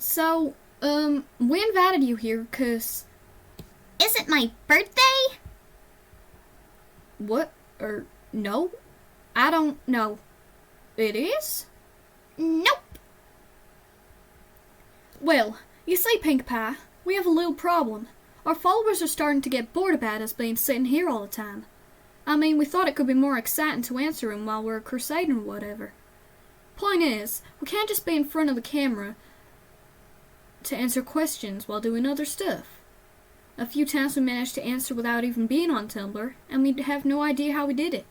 So, we invited you here 'cause Is it my birthday? what? No? I don't know. It is? Nope. Well, you see, Pink Pie, we have a little problem. Our followers are starting to get bored about us being sitting here all the time. I mean, we thought it could be more exciting to answer them while we're crusading or whatever. Point is, we can't just be in front of the camera to answer questions while doing other stuff. A few times we managed to answer without even being on Tumblr, and we have no idea how we did it.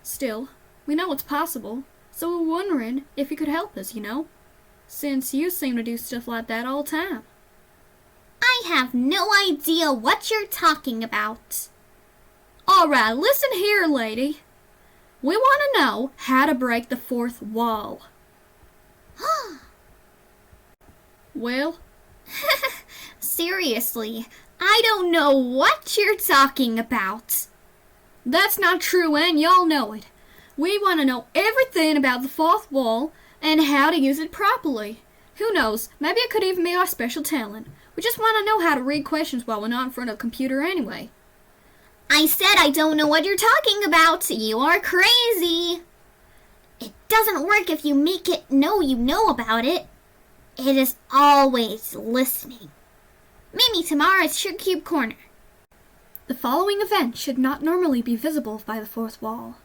Still, we know it's possible, so we're wondering if you could help us, since you seem to do stuff like that all the time. I have no idea what you're talking about. Alright, listen here, lady. We want to know how to break the fourth wall. Well, Seriously, I don't know what you're talking about. that's not true, and y'all know it. We want to know everything about the fourth wall and how to use it properly. Who knows, maybe it could even be our special talent. We just want to know how to read questions while we're not in front of a computer anyway. I said I don't know what you're talking about. You are crazy. It doesn't work if you make it know you know about it. It is always listening. Meet me tomorrow at SugarCube Corner. The following event should not normally be visible by the fourth wall.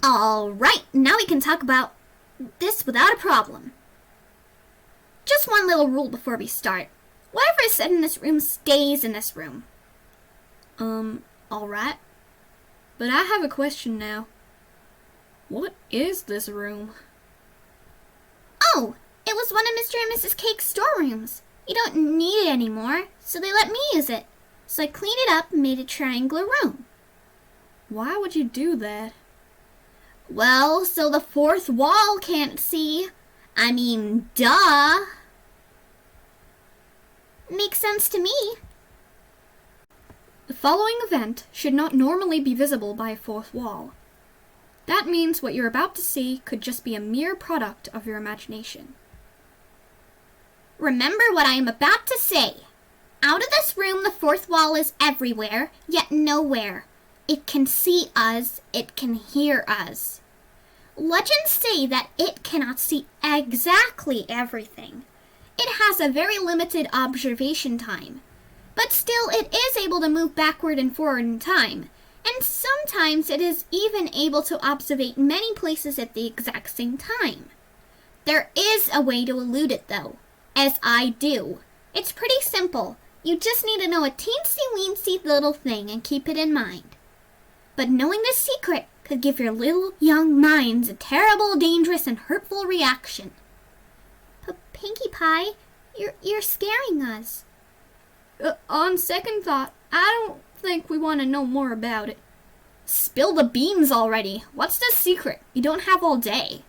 Alright, now we can talk about this without a problem. Just one little rule before we start. Whatever is said in this room stays in this room. Alright. But I have a question now. What is this room? Oh, it was one of Mr. and Mrs. Cake's storerooms. You don't need it anymore, so they let me use it. So I cleaned it up and made a triangular room. Why would you do that? Well, so the fourth wall can't see. I mean, duh. Makes sense to me. The following event should not normally be visible by a fourth wall. That means what you're about to see could just be a mere product of your imagination. Remember what I am about to say. Out of this room, the fourth wall is everywhere, yet nowhere. It can see us, it can hear us. Legends say that it cannot see exactly everything. It has a very limited observation time. But still, it is able to move backward and forward in time, and sometimes it is even able to observe many places at the exact same time. There is a way to elude it, though, as I do. It's pretty simple. You just need to know a teensy-weensy little thing and keep it in mind. But knowing this secret could give your little young minds a terrible, dangerous, and hurtful reaction. But Pinkie Pie, you're scaring us. On second thought, I don't think we want to know more about it. Spill the beans already. What's the secret? You don't have all day.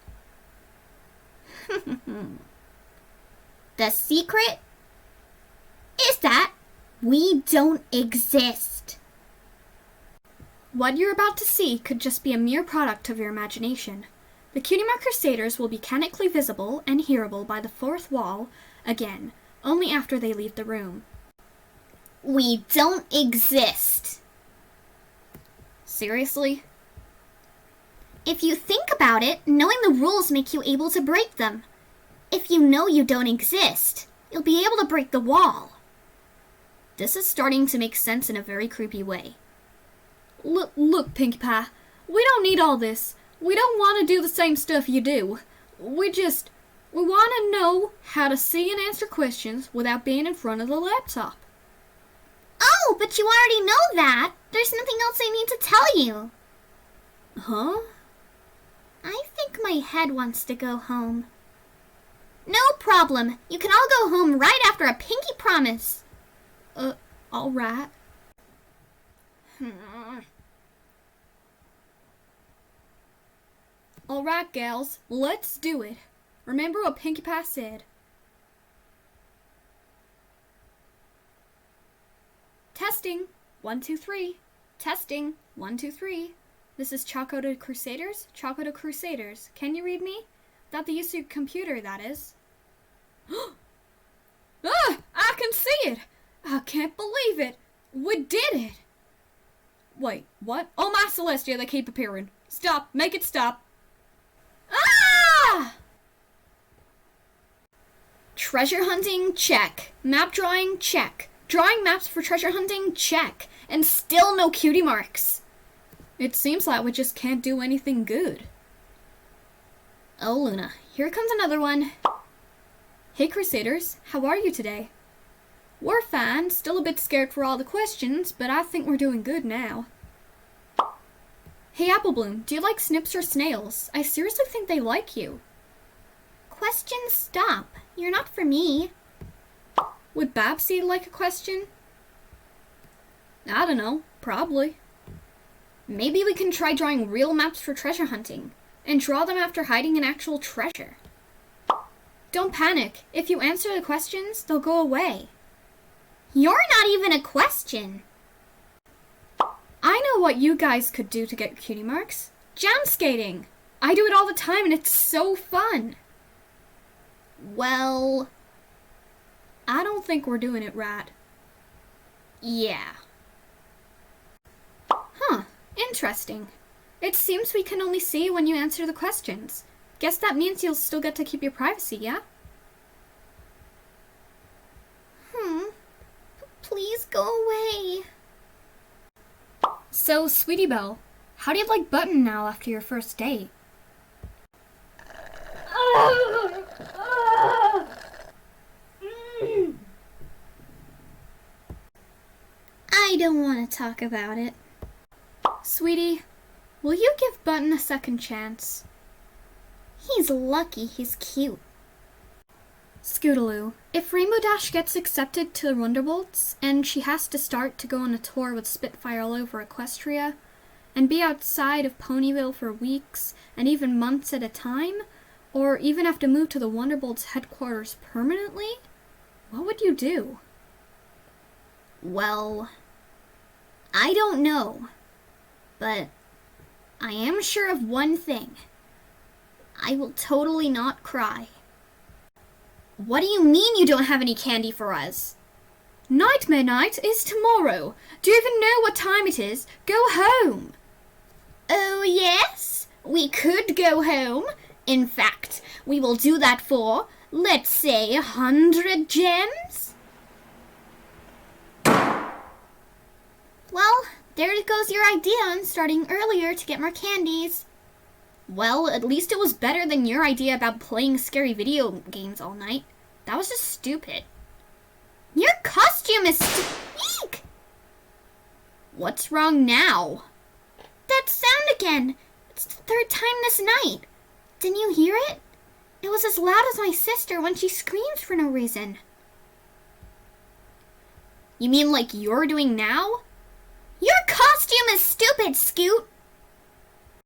The secret is that we don't exist. What you're about to see could just be a mere product of your imagination. The Cutie Mark Crusaders will be mechanically visible and hearable by the fourth wall, again, only after they leave the room. We don't exist. Seriously? If you think about it, knowing the rules make you able to break them. If you know you don't exist, you'll be able to break the wall. This is starting to make sense in a very creepy way. Look, Pinkie Pie, we don't need all this. We don't want to do the same stuff you do. We want to know how to see and answer questions without being in front of the laptop. Oh, but you already know that. There's nothing else I need to tell you. Huh? I think my head wants to go home. No problem. You can all go home right after a pinky promise. Alright. Alright, gals, let's do it. Remember what Pinkie Pie said. Testing. 1, 2, 3. Testing. 1, 2, 3. This is Choco to Crusaders. Choco to Crusaders. Can you read me? Without the use of your computer, that is. Ah! I can see it! I can't believe it! We did it! Wait, what? Oh my Celestia, they keep appearing. Stop! Make it stop! Ah! Treasure hunting, check. Map drawing, check. Drawing maps for treasure hunting, check. And still no cutie marks. It seems like we just can't do anything good. Oh, Luna, here comes another one. Hey, Crusaders, how are you today? We're fine, still a bit scared for all the questions, but I think we're doing good now. Hey, Applebloom, do you like snips or snails? I seriously think they like you. Questions stop. You're not for me. Would Babsy like a question? I don't know, probably. Maybe we can try drawing real maps for treasure hunting, and draw them after hiding an actual treasure. Don't panic. If you answer the questions, they'll go away. You're not even a question. I know what you guys could do to get cutie marks. Jam skating. I do it all the time and it's so fun. Well, I don't think we're doing it right. yeah. Huh, interesting. It seems we can only see when you answer the questions. Guess that means you'll still get to keep your privacy, yeah? Please go away. So, Sweetie Belle, how do you like Button now after your first date? I don't want to talk about it. Sweetie, will you give Button a second chance? He's lucky he's cute. Scootaloo, if Rainbow Dash gets accepted to the Wonderbolts, and she has to start to go on a tour with Spitfire all over Equestria, and be outside of Ponyville for weeks, and even months at a time, or even have to move to the Wonderbolts headquarters permanently, what would you do? Well, I don't know, but I am sure of one thing. I will totally not cry. What do you mean you don't have any candy for us? Nightmare Night is tomorrow. Do you even know what time it is? Go home. Oh, yes, we could go home. In fact, we will do that for, let's say, 100 gems. Well, there goes your idea on starting earlier to get more candies. Well, at least it was better than your idea about playing scary video games all night. That was just stupid. Your costume is Eek! What's wrong now? That sound again. It's the third time this night. Didn't you hear it? It was as loud as my sister when she screams for no reason. You mean like you're doing now? Your costume is stupid, Scoot.